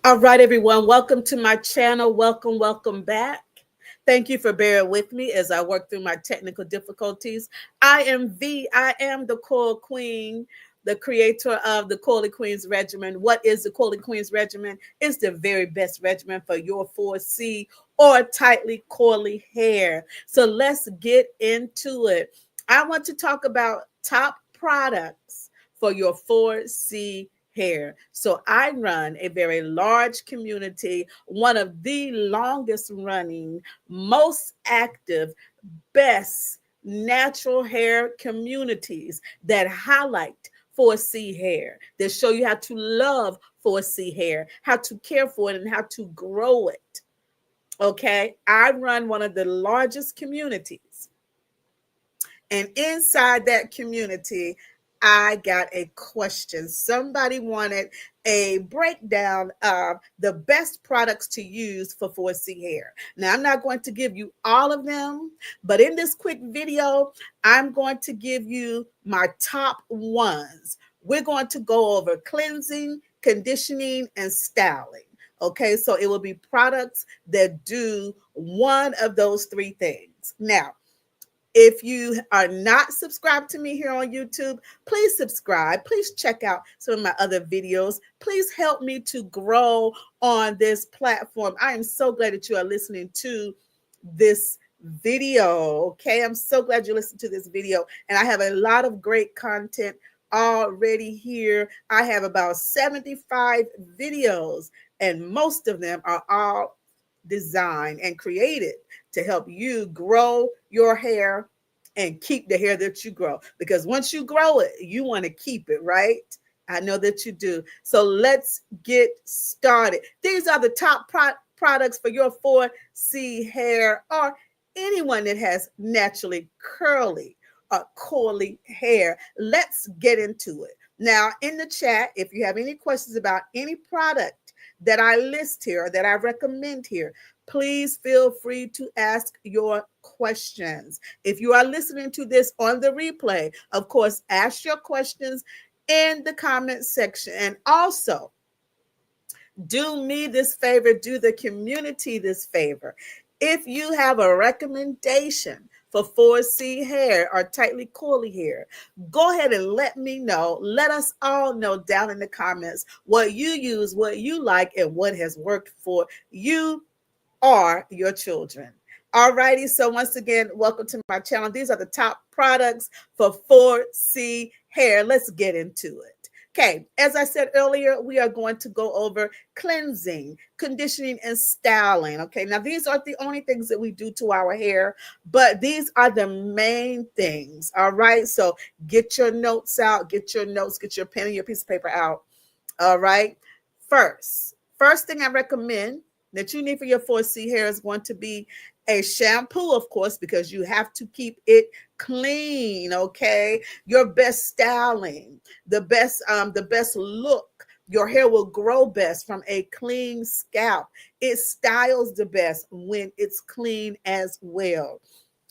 All right, everyone. Welcome to my channel. Welcome back. Thank you for bearing with me as I work through my technical difficulties. I am the Coil Queen, the creator of the Coily Queens regimen. What is the Coily Queens regimen? It's the very best regimen for your 4C or tightly coily hair. So let's get into it. I want to talk about top products for your 4C hair. So I run a very large community, one of the longest running, most active, best natural hair communities that highlight 4C hair, that show you how to love 4C hair, how to care for it, and how to grow it. Okay, I run one of the largest communities. And inside that community, I got a question. Somebody wanted a breakdown of the best products to use for 4C hair. Now, I'm not going to give you all of them, but in this quick video, I'm going to give you my top ones. We're going to go over cleansing, conditioning, and styling. Okay, so it will be products that do one of those three things. Now, if you are not subscribed to me here on YouTube, please subscribe. Please check out some of my other videos. Please help me to grow on this platform. I am so glad that you are listening to this video. Okay, I'm so glad you listened to this video. And I have a lot of great content already here. I have about 75 videos, and most of them are all designed and created to help you grow your hair and keep the hair that you grow. Because once you grow it, you want to keep it, right? I know that you do. So let's get started. These are the top products for your 4C hair or anyone that has naturally curly or coily hair. Let's get into it. Now, in the chat, if you have any questions about any product that I list here or that I recommend here, please feel free to ask your questions. If you are listening to this on the replay, of course, ask your questions in the comment section. And also, do me this favor, do the community this favor. If you have a recommendation for 4C hair or tightly coily hair, go ahead and let me know. Let us all know down in the comments what you use, what you like, and what has worked for you or your children. All righty. So once again, welcome to my channel. These are the top products for 4C hair. Let's get into it. Okay, as I said earlier, we are going to go over cleansing, conditioning, and styling. Okay, now these aren't the only things that we do to our hair, but these are the main things. All right, so get your notes out, get your notes, get your pen and your piece of paper out. All right, first thing I recommend that you need for your 4C hair is going to be a shampoo, of course, because you have to keep it clean. Okay, your best styling, the best look. Your hair will grow best from a clean scalp. It styles the best when it's clean as well.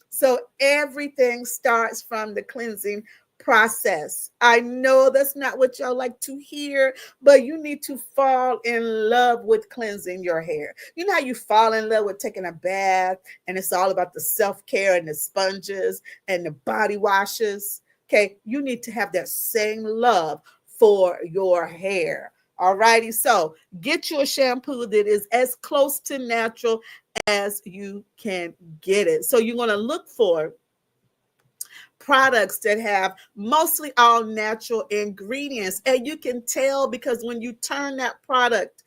So everything starts from the cleansing process. I know that's not what y'all like to hear, but you need to fall in love with cleansing your hair. You know how you fall in love with taking a bath and it's all about the self-care and the sponges and the body washes? Okay, you need to have that same love for your hair. All righty, so get you a shampoo that is as close to natural as you can get it. So you're going to look for products that have mostly all natural ingredients, and you can tell because when you turn that product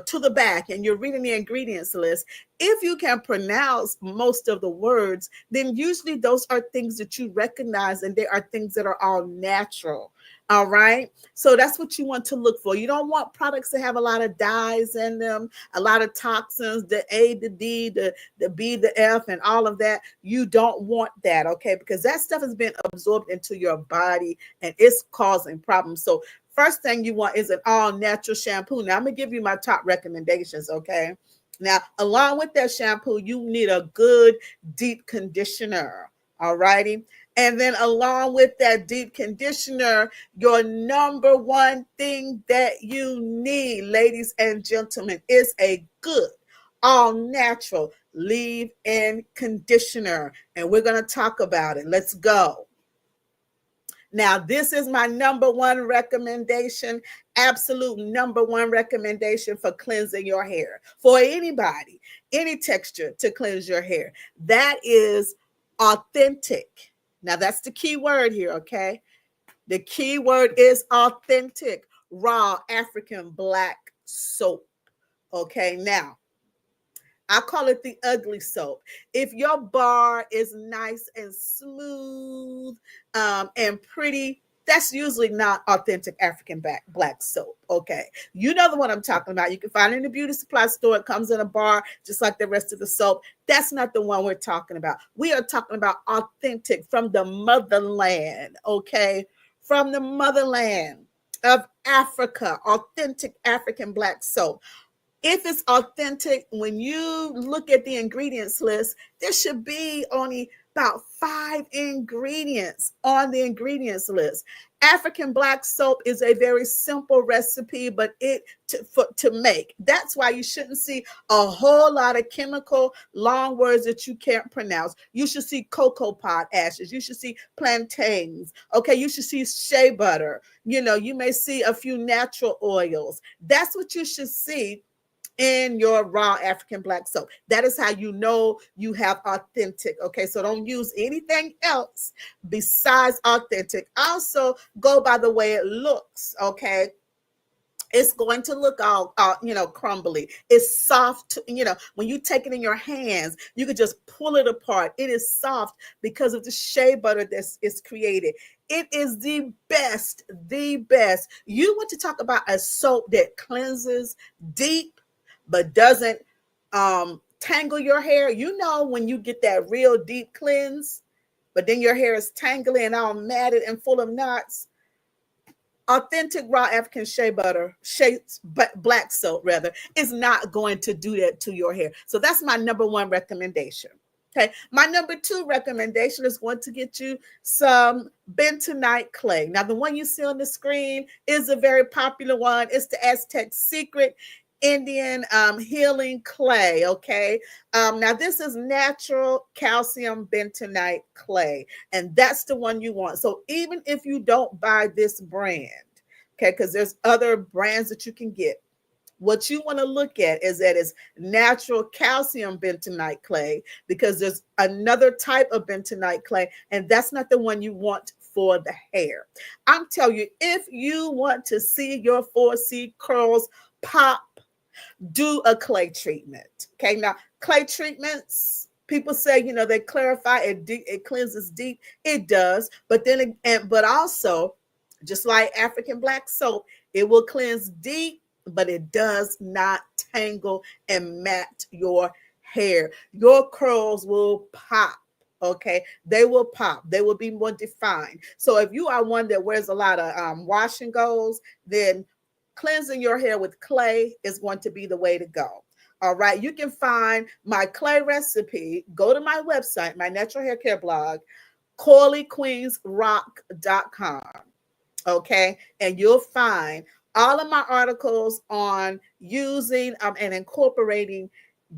to the back and you're reading the ingredients list, if you can pronounce most of the words, then usually those are things that you recognize and they are things that are all natural. All right, so that's what you want to look for. You don't want products that have a lot of dyes in them, a lot of toxins, the A, the D, the B, the F, and all of that. You don't want that, okay? Because that stuff has been absorbed into your body and it's causing problems. So first thing you want is an all natural shampoo. Now I'm gonna give you my top recommendations, okay? Now, along with that shampoo, you need a good deep conditioner. All righty. And then along with that deep conditioner, your number one thing that you need, ladies and gentlemen, is a good, all natural leave-in conditioner. And we're going to talk about it. Let's go. Now, this is my number one recommendation, absolute number one recommendation for cleansing your hair, for anybody, any texture to cleanse your hair. That is authentic. Now, that's the key word here, okay? The key word is authentic, raw African black soap. Okay, now, I call it the ugly soap. If your bar is nice and smooth and pretty, that's usually not authentic African black soap. Okay. You know the one I'm talking about. You can find it in the beauty supply store. It comes in a bar just like the rest of the soap. That's not the one we're talking about. We are talking about authentic from the motherland. Okay. From the motherland of Africa, authentic African black soap. If it's authentic, when you look at the ingredients list, there should be only about 5 ingredients on the ingredients list. African black soap is a very simple recipe, but to make. That's why you shouldn't see a whole lot of chemical long words that you can't pronounce. You should see cocoa pod ashes. You should see plantains. Okay, you should see shea butter. You know, you may see a few natural oils. That's what you should see in your raw African black soap. That is how you know you have authentic. Okay, so don't use anything else besides authentic. Also, go by the way it looks. Okay, it's going to look all crumbly. It's soft. When you take it in your hands, you can just pull it apart. It is soft because of the shea butter that's created. It is the best. You want to talk about a soap that cleanses deep but doesn't tangle your hair. You know, when you get that real deep cleanse, but then your hair is tangly and all matted and full of knots. Authentic raw African black soap rather, is not going to do that to your hair. So that's my number one recommendation. Okay, my number two recommendation is going to get you some bentonite clay. Now, the one you see on the screen is a very popular one. It's the Aztec Secret Indian healing clay. Okay, now this is natural calcium bentonite clay, and that's the one you want. So even if you don't buy this brand, okay, because there's other brands that you can get, what you want to look at is that it's natural calcium bentonite clay, because there's another type of bentonite clay, and that's not the one you want for the hair. I'm telling you, if you want to see your 4C curls pop, do a clay treatment. Okay, now clay treatments, people say, they clarify, it cleanses deep. It does, but also, just like African black soap, it will cleanse deep, but it does not tangle and mat your hair. Your curls will pop. Okay, they will pop. They will be more defined. So if you are one that wears a lot of wash and goes, then cleansing your hair with clay is going to be the way to go. All right. You can find my clay recipe. Go to my website, my natural hair care blog, CoilyQueensRock.com. Okay. And you'll find all of my articles on using and incorporating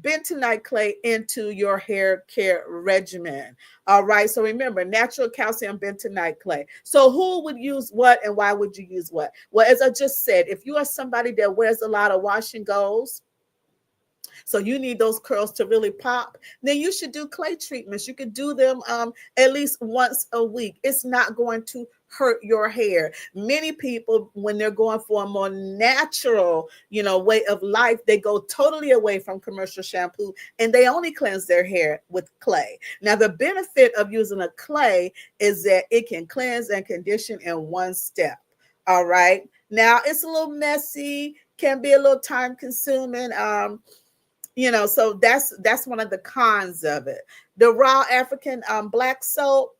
bentonite clay into your hair care regimen. All right. So remember, natural calcium bentonite clay. So who would use what and why would you use what? Well, as I just said, if you are somebody that wears a lot of wash and goes, so you need those curls to really pop, then you should do clay treatments. You could do them at least once a week. It's not going to hurt your hair. Many people, when they're going for a more natural, way of life, they go totally away from commercial shampoo and they only cleanse their hair with clay. Now, the benefit of using a clay is that it can cleanse and condition in one step. All right. Now, it's a little messy, can be a little time consuming. So that's one of the cons of it. The raw African black soap,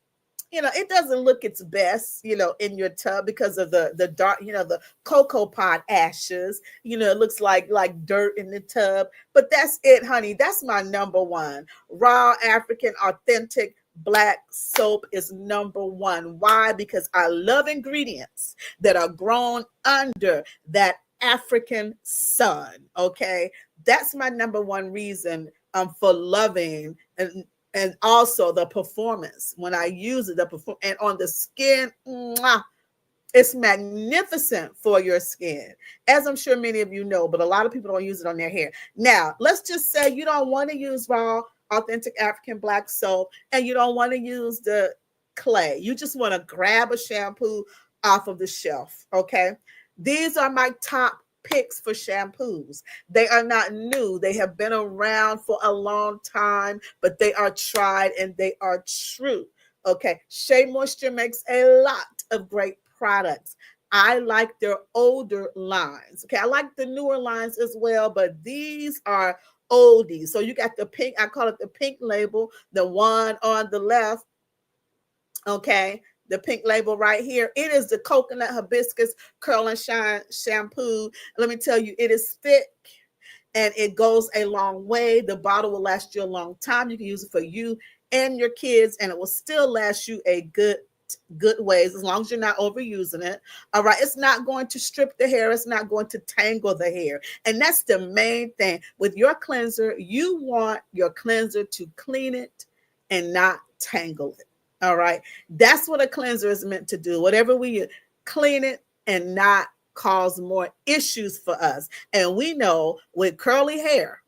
it doesn't look its best, in your tub because of the dark, the cocoa pod ashes. It looks like dirt in the tub. But that's it, honey. That's my number one raw African authentic black soap is number one. Why? Because I love ingredients that are grown under that African sun. Okay, that's my number one reason for loving, and also the performance when I use it, the perform and on the skin. Mwah, it's magnificent for your skin, as I'm sure many of you know, but a lot of people don't use it on their hair. Now, let's just say you don't want to use raw, authentic African black soap, and you don't want to use the clay. You just want to grab a shampoo off of the shelf, okay? These are my top picks for shampoos. They are not new. They have been around for a long time, but they are tried and they are true. Okay, Shea Moisture makes a lot of great products. I like their older lines. Okay, I like the newer lines as well, but these are oldies. So you got the pink, I call it the pink label, the one on the left. Okay, the pink label right here. It is the coconut hibiscus curl and shine shampoo. Let me tell you, it is thick and it goes a long way. The bottle will last you a long time. You can use it for you and your kids, and it will still last you a good ways as long as you're not overusing it. All right, it's not going to strip the hair, it's not going to tangle the hair, and that's the main thing with your cleanser. You want your cleanser to clean it and not tangle it. All right, that's what a cleanser is meant to do. Whatever we use, clean it and not cause more issues for us. And we know with curly hair,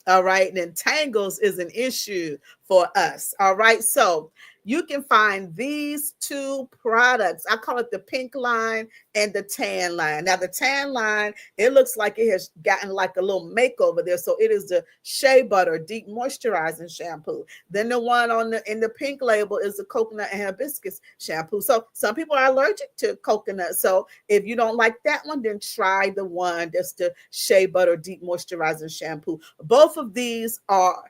all right, then tangles is an issue for us. All right, so you can find these two products. I call it the pink line and the tan line. Now, the tan line, it looks like it has gotten like a little makeover there. So it is the Shea Butter Deep Moisturizing Shampoo. Then the one in the pink label is the coconut and hibiscus shampoo. So some people are allergic to coconut. So if you don't like that one, then try the one that's the Shea Butter Deep Moisturizing Shampoo. Both of these are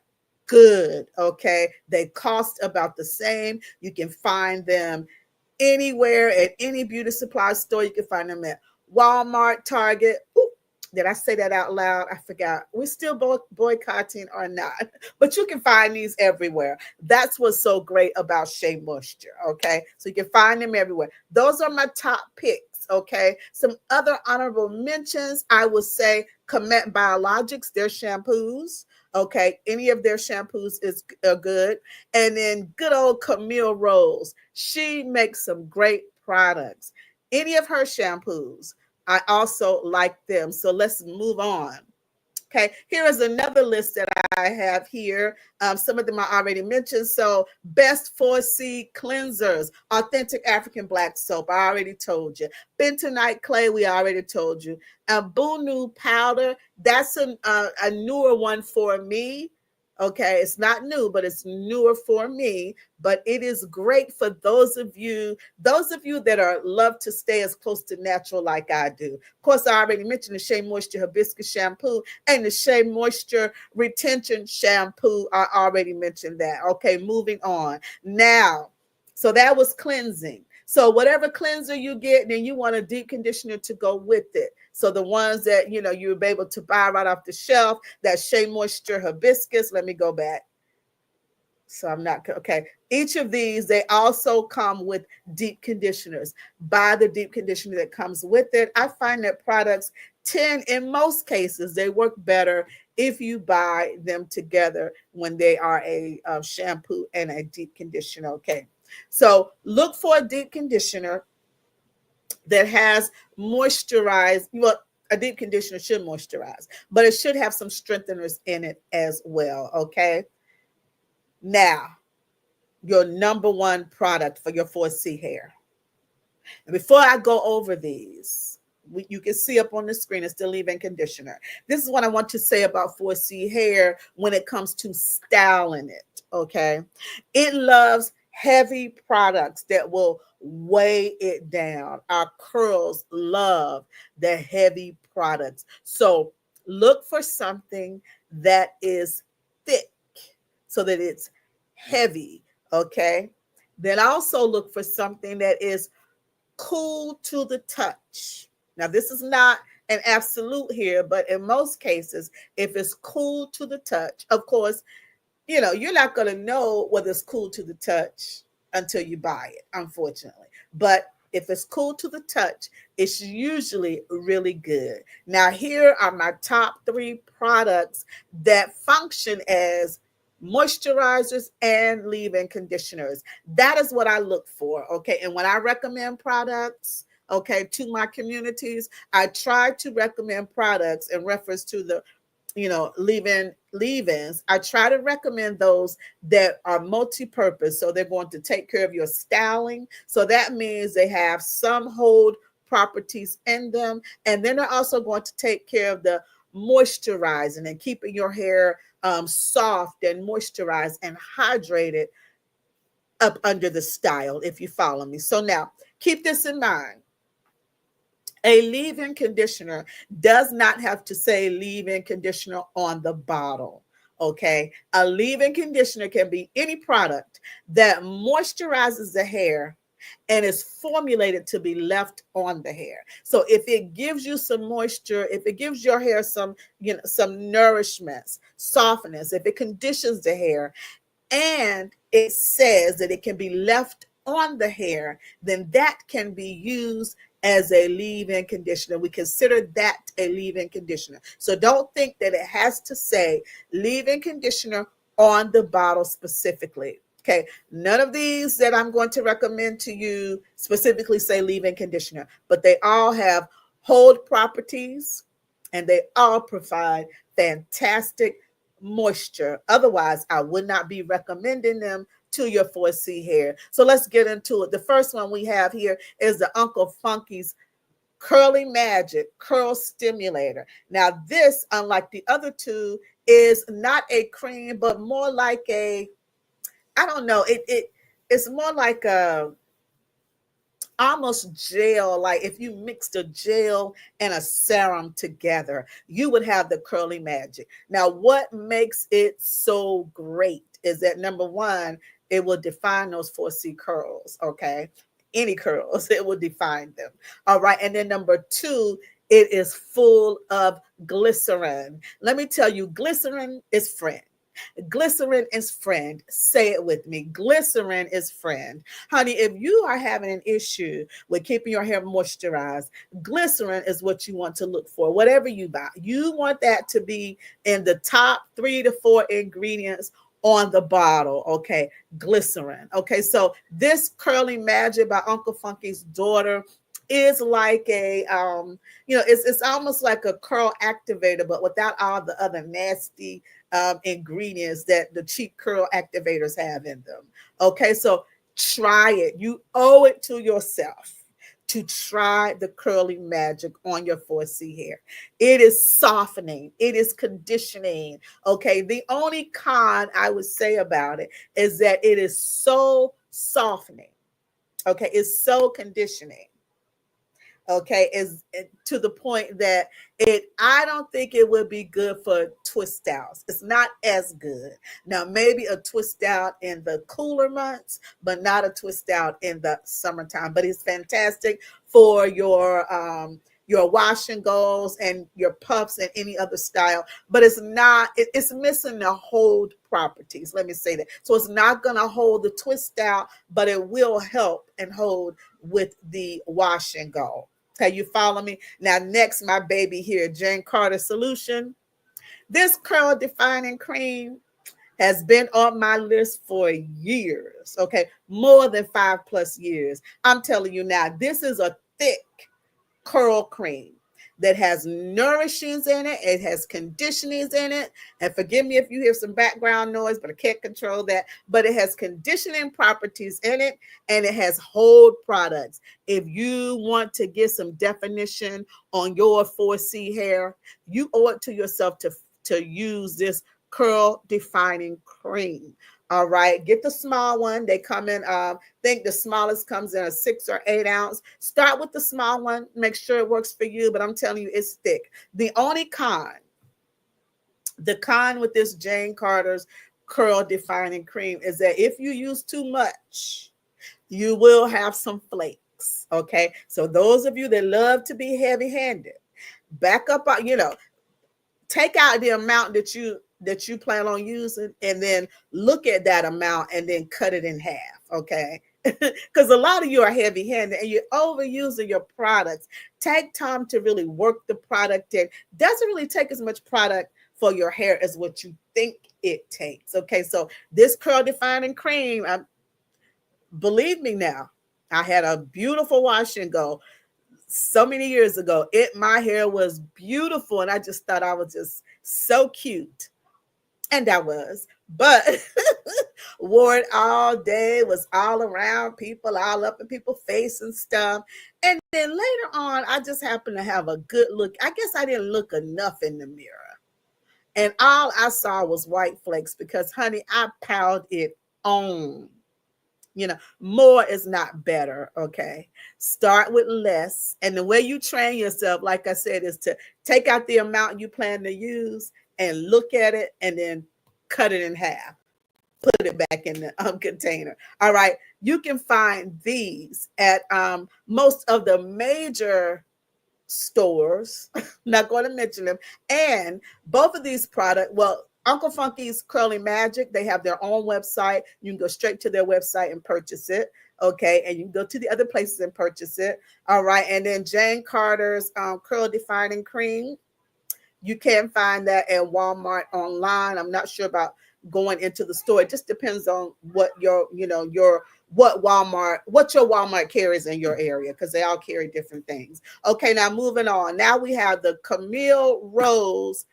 good. Okay, they cost about the same. You can find them anywhere at any beauty supply store. You can find them at Walmart, Target. Ooh, did I say that out loud? I forgot. We're still boycotting or not, but you can find these everywhere. That's what's so great about Shea Moisture. Okay, so you can find them everywhere. Those are my top picks. Okay, some other honorable mentions, I would say Comet Biologics, their shampoos. Okay, any of their shampoos is good. And then good old Camille Rose. She makes some great products. Any of her shampoos, I also like them. So let's move on. Okay, here is another list that I have here. Some of them I already mentioned. So, best 4C cleansers, authentic African black soap. I already told you. Bentonite clay, we already told you. Bunu powder, that's a newer one for me. Okay, it's not new, but it's newer for me. But it is great for those of you that are love to stay as close to natural like I do. Of course, I already mentioned the Shea Moisture Hibiscus Shampoo and the Shea Moisture Retention Shampoo. I already mentioned that. Okay, moving on. Now, so that was cleansing. So whatever cleanser you get, then you want a deep conditioner to go with it. So the ones that, you'll be able to buy right off the shelf, that Shea Moisture Hibiscus. Let me go back. So I'm not, okay. Each of these, they also come with deep conditioners. Buy the deep conditioner that comes with it. I find that products in most cases, they work better if you buy them together when they are a shampoo and a deep conditioner. Okay. So look for a deep conditioner that has moisturized. Well, a deep conditioner should moisturize, but it should have some strengtheners in it as well. Okay. Now, your number one product for your 4C hair. And before I go over these, you can see up on the screen, it's the leave-in conditioner. This is what I want to say about 4C hair when it comes to styling it. Okay. It loves heavy products that will weigh it down. Our curls love the heavy products. So look for something that is thick so that it's heavy. Okay. Then also look for something that is cool to the touch. Now, this is not an absolute here, but in most cases, if it's cool to the touch, of course, you're not going to know whether it's cool to the touch until you buy it, unfortunately. But if it's cool to the touch, it's usually really good. Now, here are my top 3 products that function as moisturizers and leave-in conditioners. That is what I look for. Okay. And when I recommend products, okay, to my communities, I try to recommend products in reference to the leave-ins. I try to recommend those that are multi-purpose. So they're going to take care of your styling. So that means they have some hold properties in them. And then they're also going to take care of the moisturizing and keeping your hair soft and moisturized and hydrated up under the style, if you follow me. So now keep this in mind. A leave-in conditioner does not have to say leave-in conditioner on the bottle. Okay. A leave-in conditioner can be any product that moisturizes the hair and is formulated to be left on the hair. So if it gives you some moisture, if it gives your hair some, some nourishments, softness, if it conditions the hair, and it says that it can be left on the hair, then that can be used as a leave-in conditioner. We consider that a leave-in conditioner. So don't think that it has to say leave-in conditioner on the bottle specifically. Okay, none of these that I'm going to recommend to you specifically say leave-in conditioner, but they all have hold properties and they all provide fantastic moisture. Otherwise, I would not be recommending them to your 4C hair. So let's get into it. The first one we have here is the Uncle Funky's Curly Magic Curl Stimulator. Now, this, unlike the other two, is not a cream, but more like a, I don't know, it's more like a almost gel. Like if you mixed a gel and a serum together, you would have the Curly Magic. Now, what makes it so great is that number one, it will define those 4C curls. Okay. Any curls, it will define them. All right. And then number two, it is full of glycerin. Let me tell you, glycerin is friend. Glycerin is friend. Say it with me. Glycerin is friend. Honey, if you are having an issue with keeping your hair moisturized, glycerin is what you want to look for. Whatever you buy, you want that to be in the top 3 to 4 ingredients on the bottle. Okay. Glycerin. Okay. So this Curly Magic by Uncle Funky's daughter is like a it's almost like a curl activator, but without all the other nasty ingredients that the cheap curl activators have in them. Okay, so try it. You owe it to yourself to try the Curly Magic on your 4C hair. It is softening. It is conditioning. Okay, the only con I would say about it is that it is so softening. Okay, it's so conditioning. Okay, is to the point that I don't think it would be good for twist outs. It's not as good. Now, maybe a twist out in the cooler months, but not a twist out in the summertime. But it's fantastic for your wash and goes and your puffs and any other style, but it's not, it's missing the hold properties. Let me say that. So it's not going to hold the twist out, but it will help and hold with the wash and go. Okay, you follow me? Now, next, my baby here, Jane Carter Solution. This curl defining cream has been on my list for years. Okay, more than 5+ years. I'm telling you now, this is a thick curl cream that has nourishings in it. It has conditionings in it. And forgive me if you hear some background noise, but I can't control that. But it has conditioning properties in it, and it has hold products. If you want to get some definition on your 4C hair, you owe it to yourself to use this curl defining cream. All right, get the small one. They come in, I think the smallest comes in a 6 or 8 ounce. Start with the small one, make sure it works for you, but I'm telling you, it's thick. The con with this Jane Carter's curl defining cream is that if you use too much, you will have some flakes. Okay, so those of you that love to be heavy handed, back up, take out the amount that you that you plan on using, and then look at that amount and then cut it in half, okay? Because a lot of you are heavy handed and you're overusing your products. Take time to really work the product in. Doesn't really take as much product for your hair as what you think it takes, okay? So this curl defining cream, believe me now, I had a beautiful wash and go so many years ago. My hair was beautiful and I just thought I was just so cute. And I was, but wore it all day, was all around people, all up in people's face and stuff. And then later on, I just happened to have a good look. I guess I didn't look enough in the mirror. And all I saw was white flakes because, honey, I piled it on. More is not better, okay? Start with less. And the way you train yourself, like I said, is to take out the amount you plan to use and look at it and then cut it in half. Put it back in the container. All right. You can find these at most of the major stores. Not going to mention them. And both of these products, well, Uncle Funky's Curly Magic, they have their own website. You can go straight to their website and purchase it. Okay. And you can go to the other places and purchase it. All right. And then Jane Carter's Curl Defining Cream. You can find that at Walmart online. I'm not sure about going into the store. It just depends on what your Walmart carries in your area, because they all carry different things. Okay, now moving on. Now we have the Camille Rose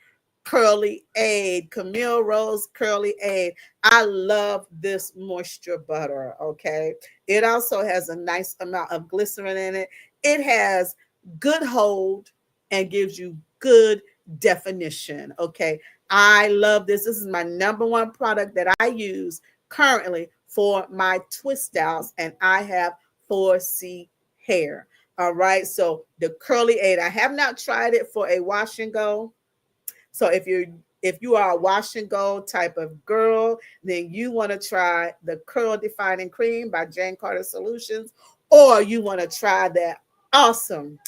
Curly Aid. Camille Rose Curly Aid. I love this moisture butter. Okay, it also has a nice amount of glycerin in it. It has good hold and gives you good definition. Okay, I love this. This is my number one product that I use currently for my twist outs, and I have 4C hair. All right, so the Curly Aid, I have not tried it for a wash and go. So if you are a wash and go type of girl, then you want to try the Curl Defining Cream by Jane Carter Solutions, or you want to try that awesome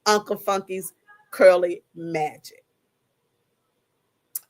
Uncle Funky's Curly Magic.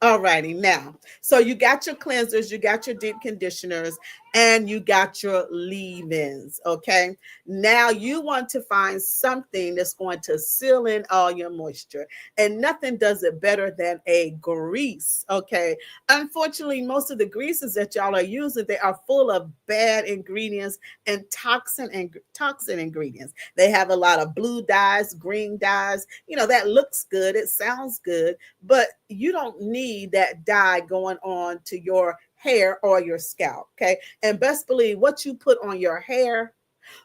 All righty, now, so you got your cleansers, you got your deep conditioners, and you got your leave-ins, okay? Now you want to find something that's going to seal in all your moisture, and nothing does it better than a grease, okay? Unfortunately, most of the greases that y'all are using, they are full of bad ingredients and toxin ingredients. They have a lot of blue dyes, green dyes. That looks good, it sounds good, but you don't need that dye going on to your hair or your scalp, okay? And best believe what you put on your hair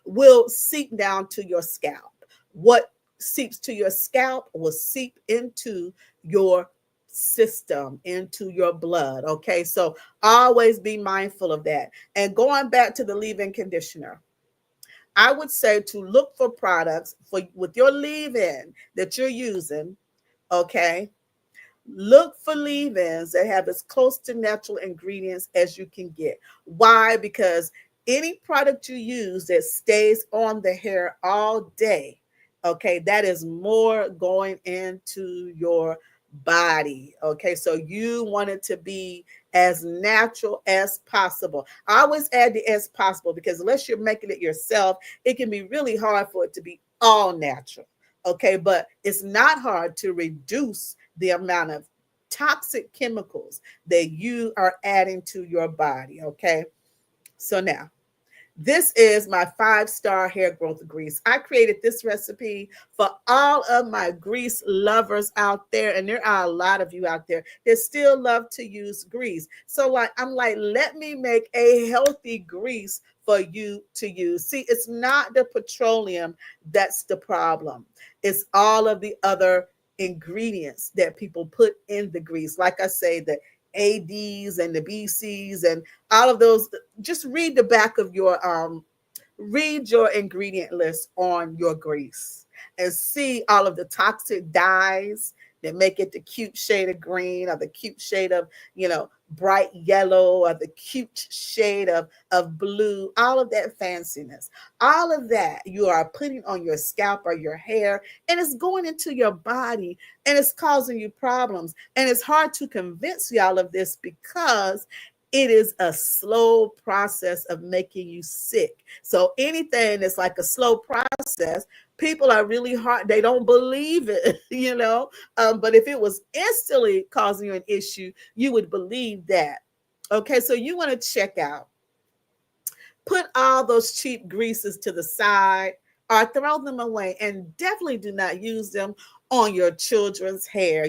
will seep down to your scalp. What seeps to your scalp will seep into your system, into your blood, okay? So always be mindful of that. And going back to the leave-in conditioner, I would say to look for products with your leave-in that you're using, okay? Look for leave-ins that have as close to natural ingredients as you can get. Why? Because any product you use that stays on the hair all day, okay, that is more going into your body. Okay, so you want it to be as natural as possible. I always add the as possible, because unless you're making it yourself, it can be really hard for it to be all natural. Okay, but it's not hard to reduce the amount of toxic chemicals that you are adding to your body. Okay, so now this is my 5-star hair growth grease. I created this recipe for all of my grease lovers out there, and there are a lot of you out there that still love to use grease. So I'm like, let me make a healthy grease for you to use. See, it's not the petroleum that's the problem. It's all of the other ingredients that people put in the grease. Like I say, the ADs and the BCs and all of those. Just read the back of your read your ingredient list on your grease and see all of the toxic dyes that make it the cute shade of green or the cute shade of, bright yellow or the cute shade of blue, all of that fanciness, all of that you are putting on your scalp or your hair, and it's going into your body and it's causing you problems. And it's hard to convince y'all of this because it is a slow process of making you sick. So anything that's like a slow process, people are really hard. They don't believe it, but if it was instantly causing you an issue, you would believe that. Okay, so you want to check out, put all those cheap greases to the side or throw them away, and definitely do not use them on your children's hair.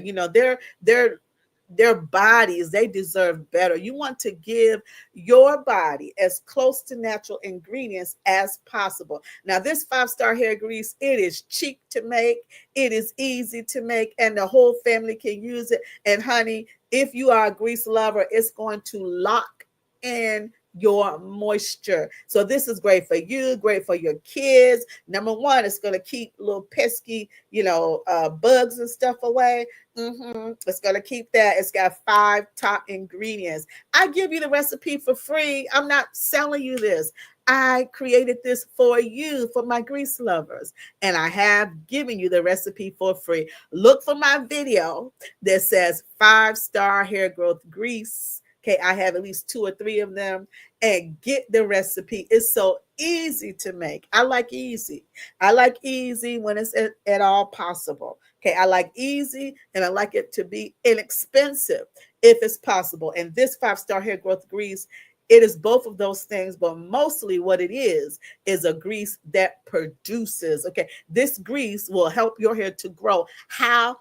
Their bodies, they deserve better. You want to give your body as close to natural ingredients as possible. Now, this 5-star hair grease, it is cheap to make, it is easy to make, and the whole family can use it. And honey, if you are a grease lover, it's going to lock in your moisture. So this is great for you, great for your kids. Number one, it's going to keep little pesky, bugs and stuff away. It's going to keep that. It's got 5 top ingredients. I give you the recipe for free. I'm not selling you this. I created this for you, for my grease lovers, and I have given you the recipe for free. Look for my video that says 5-star hair growth grease. Okay, I have at least 2 or 3 of them, and get the recipe. It's so easy to make. I like easy. I like easy when it's at all possible. Okay, I like easy, and I like it to be inexpensive if it's possible. And this 5-star hair growth grease, it is both of those things, but mostly what it is a grease that produces. Okay, this grease will help your hair to grow. How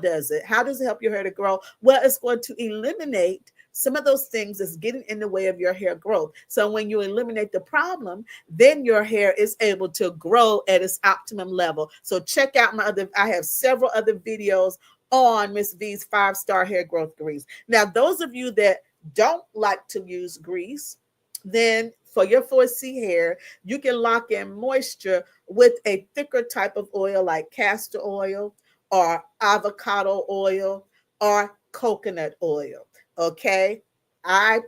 does it? How does it help your hair to grow? Well, it's going to eliminate some of those things that's getting in the way of your hair growth. So when you eliminate the problem, then your hair is able to grow at its optimum level. So check out I have several other videos on Miss V's 5-star hair growth grease. Now, those of you that don't like to use grease, then for your 4C hair, you can lock in moisture with a thicker type of oil like castor oil or avocado oil or coconut oil. Okay. I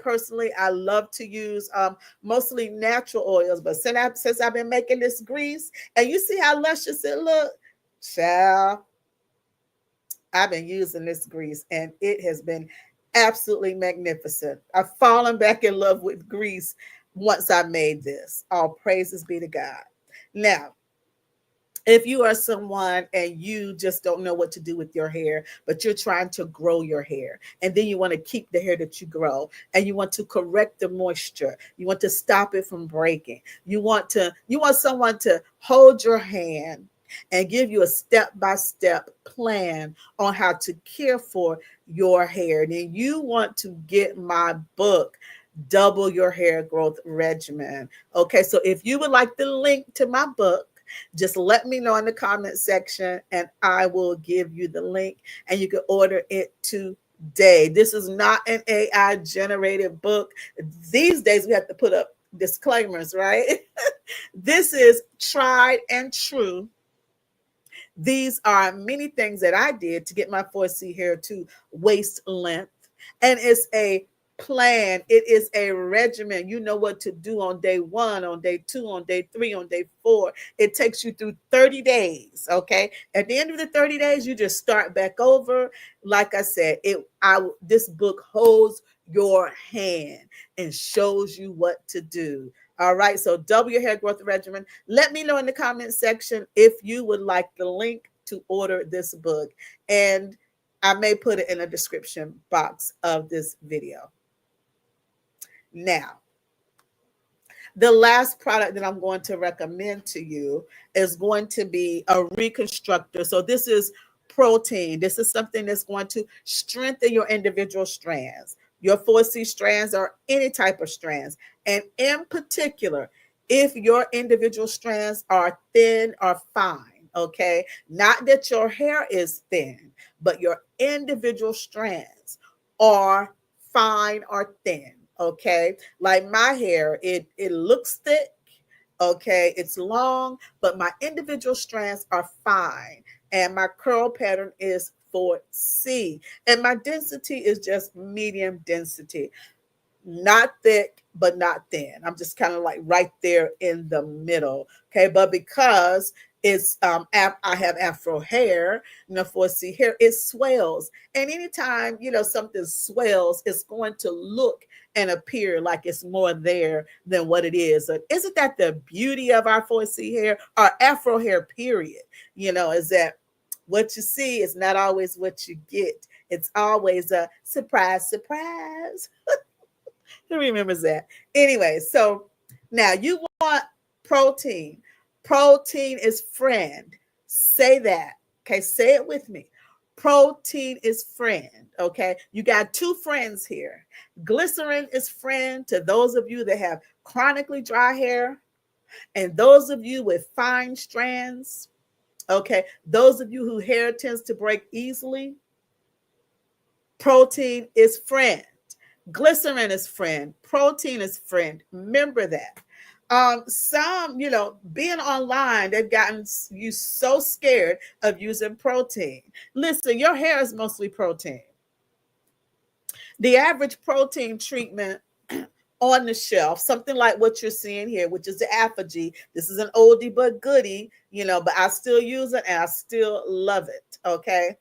love to use mostly natural oils, but since I've been making this grease, and you see how luscious it looks, child, I've been using this grease and it has been absolutely magnificent. I've fallen back in love with grease once I made this. All praises be to God. Now, if you are someone and you just don't know what to do with your hair, but you're trying to grow your hair, and then you want to keep the hair that you grow, and you want to correct the moisture, you want to stop it from breaking, you want someone to hold your hand and give you a step-by-step plan on how to care for your hair, then you want to get my book, Double Your Hair Growth Regimen. Okay, so if you would like the link to my book, just let me know in the comment section and I will give you the link and you can order it today. This is not an AI generated book. These days we have to put up disclaimers, right? This is tried and true. These are many things that I did to get my 4C hair to waist length, and it's a plan. It is a regimen. You know what to do on day 1, on day 2, on day 3, on day 4. It takes you through 30 days. Okay. At the end of the 30 days, you just start back over. Like I said, this book holds your hand and shows you what to do. All right. So Double Your Hair Growth Regimen. Let me know in the comment section if you would like the link to order this book. And I may put it in the description box of this video. Now, the last product that I'm going to recommend to you is going to be a reconstructor. So this is protein. This is something that's going to strengthen your individual strands, your 4C strands or any type of strands. And in particular, if your individual strands are thin or fine, okay? Not that your hair is thin, but your individual strands are fine or thin. Okay, like my hair, it looks thick, okay, it's long, but my individual strands are fine and my curl pattern is 4C. And my density is just medium density, not thick, but not thin. I'm just kind of like right there in the middle. Okay. But because it's I have afro hair, 4C hair, it swells. And anytime, something swells, it's going to look and appear like it's more there than what it is. So isn't that the beauty of our 4C hair, our afro hair, period? Is that what you see is not always what you get. It's always a surprise, surprise. Who remembers that? Anyway, so now you want protein. Protein is friend. Say that. Okay, say it with me. Protein is friend. Okay, you got two friends here. Glycerin is friend to those of you that have chronically dry hair, and those of you with fine strands. Okay, those of you whose hair tends to break easily. Protein is friend. Glycerin is friend. Protein is friend. Remember that. Some, being online, they've gotten you so scared of using protein. Listen, your hair is mostly protein. The average protein treatment on the shelf, something like what you're seeing here, which is the ApHogee. This is an oldie but goodie, but I still use it and I still love it. Okay.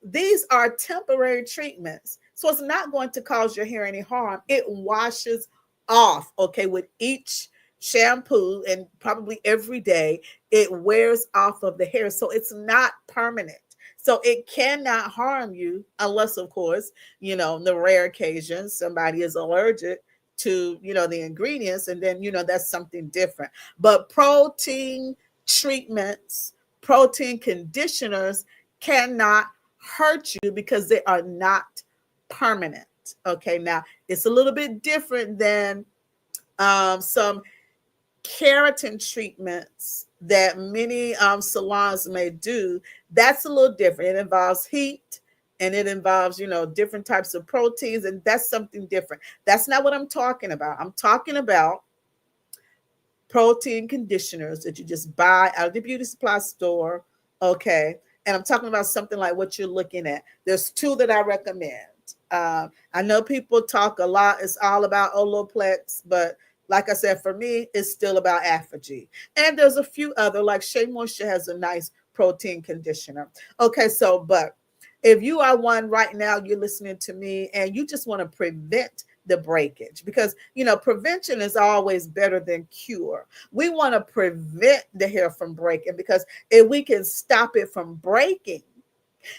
These are temporary treatments. So it's not going to cause your hair any harm. It washes off, okay, with each shampoo, and probably every day, it wears off of the hair. So it's not permanent. So it cannot harm you unless, of course, the rare occasion somebody is allergic to, the ingredients, and then, that's something different. But protein treatments, protein conditioners cannot hurt you because they are not permanent. Okay, now it's a little bit different than some keratin treatments that many salons may do. That's a little different. It involves heat and it involves, different types of proteins, and that's something different. That's not what I'm talking about. I'm talking about protein conditioners that you just buy out of the beauty supply store. Okay. And I'm talking about something like what you're looking at. There's two that I recommend. I know people talk a lot. It's all about Olaplex, but like I said, for me, it's still about ApHogee. And there's a few other, like Shea Moisture has a nice protein conditioner. Okay, so, but if you are one right now, you're listening to me and you just want to prevent the breakage, because prevention is always better than cure. We want to prevent the hair from breaking, because if we can stop it from breaking,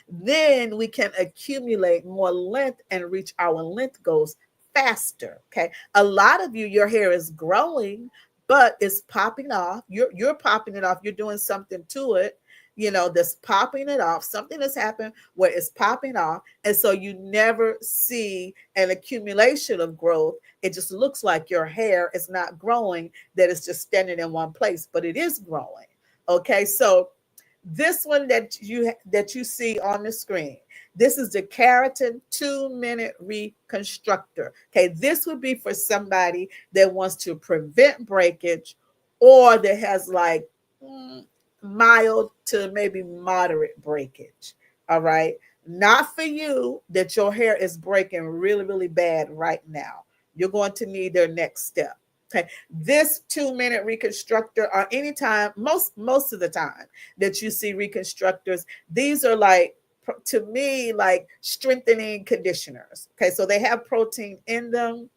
then we can accumulate more length and reach our length goals faster. Okay, a lot of you, your hair is growing, but it's popping off. You're popping it off. You're doing something to it, that's popping it off. Something has happened where it's popping off. And so you never see an accumulation of growth. It just looks like your hair is not growing, that it's just standing in one place, but it is growing. Okay, so this one that you see on the screen, this is the Keratin 2-minute reconstructor. Okay, this would be for somebody that wants to prevent breakage, or that has like mild to maybe moderate breakage. All right, not for you that your hair is breaking really, really bad right now. You're going to need their next step. Okay, this 2-minute reconstructor, or anytime, most of the time that you see reconstructors, these are like, to me, like strengthening conditioners. Okay, so they have protein in them.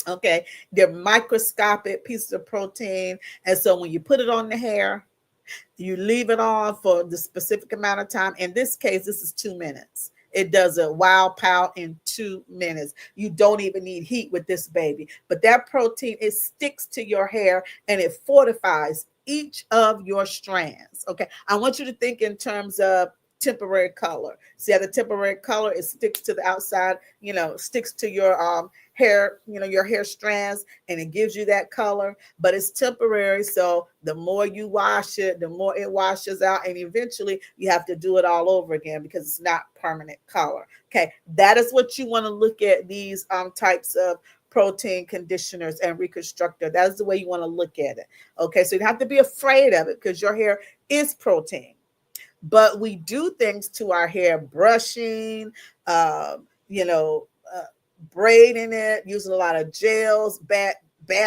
Okay, they're microscopic pieces of protein, and so when you put it on the hair, you leave it on for the specific amount of time. In this case, this is 2 minutes. It does a wow pow in 2 minutes. You don't even need heat with this baby. But that protein, it sticks to your hair and it fortifies each of your strands. Okay. I want you to think in terms of temporary color. See how the temporary color, it sticks to the outside, sticks to your hair, your hair strands, and it gives you that color, but it's temporary. So the more you wash it, the more it washes out, and eventually you have to do it all over again because it's not permanent color. Okay, that is what you want to look at, these types of protein conditioners and reconstructor. That is the way you want to look at it. Okay, so you don't have to be afraid of it because your hair is protein. but we do things to our hair, brushing, you know, braiding it, using a lot of gels, bad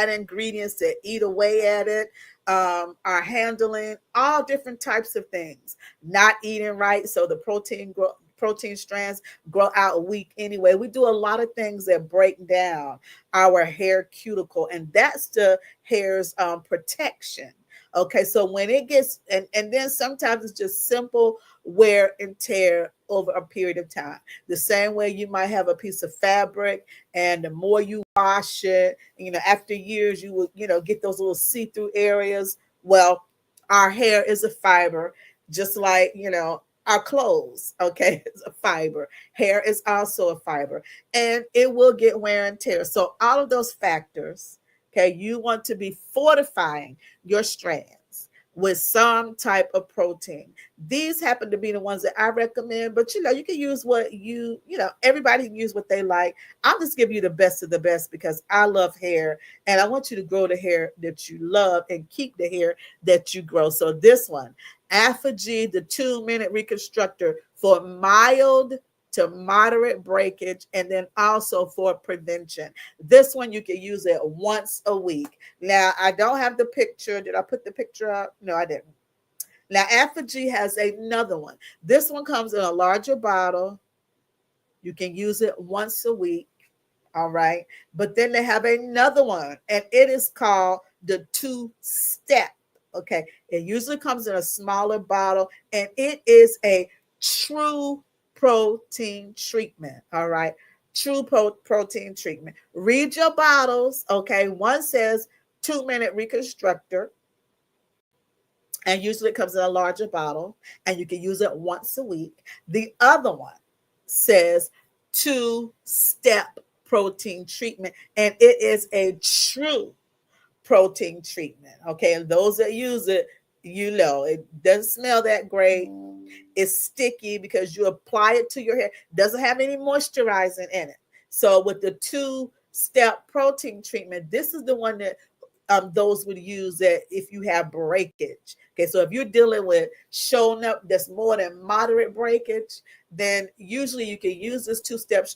ingredients that eat away at it, are handling all different types of things, not eating right, so the protein strands grow out weak anyway. We do a lot of things that break down our hair cuticle, and that's the hair's protection. Okay, so when it gets, and then sometimes it's just simple wear and tear over a period of time. The same way you might have a piece of fabric, and the more you wash it, you know, after years, you will, you know, get those little see-through areas. Well, our hair is a fiber, just like, you know, our clothes, okay, it's a fiber. Hair is also a fiber, and it will get wear and tear. So all of those factors, okay, you want to be fortifying your strands with some type of protein. These happen to be the ones that I recommend, but you know, you can use what you know, everybody can use what they like. I'll just give you the best of the best because I love hair, and I want you to grow the hair that you love and keep the hair that you grow. So this one, ApHogee, the 2-minute reconstructor for mild to moderate breakage, and then also for prevention. This one you can use it once a week. Now, I don't have the picture. Did I put the picture up? No, I didn't. Now, ApHogee has another one. This one comes in a larger bottle. You can use it once a week. All right. But then they have another one, and it is called the 2-step. Okay. It usually comes in a smaller bottle, and it is a true protein treatment. All right. True protein treatment. Read your bottles. Okay. One says 2-minute reconstructor, and usually it comes in a larger bottle, and you can use it once a week. The other one says 2-step protein treatment, and it is a true protein treatment. Okay, and those that use it, you know, it doesn't smell that great. It's sticky because you apply it to your hair. It doesn't have any moisturizing in it. So with the 2-step protein treatment, this is the one that those would use that if you have breakage. Okay, so if you're dealing with showing up that's more than moderate breakage, then usually you can use this 2-step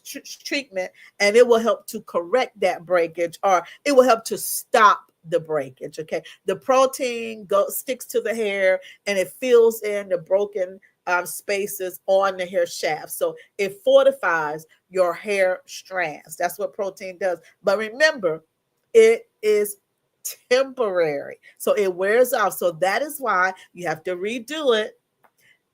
treatment, and it will help to correct that breakage, or it will help to stop the breakage. Okay, the protein sticks to the hair, and it fills in the broken spaces on the hair shaft. So it fortifies your hair strands. That's what protein does. But remember, it is temporary. So it wears off. So that is why you have to redo it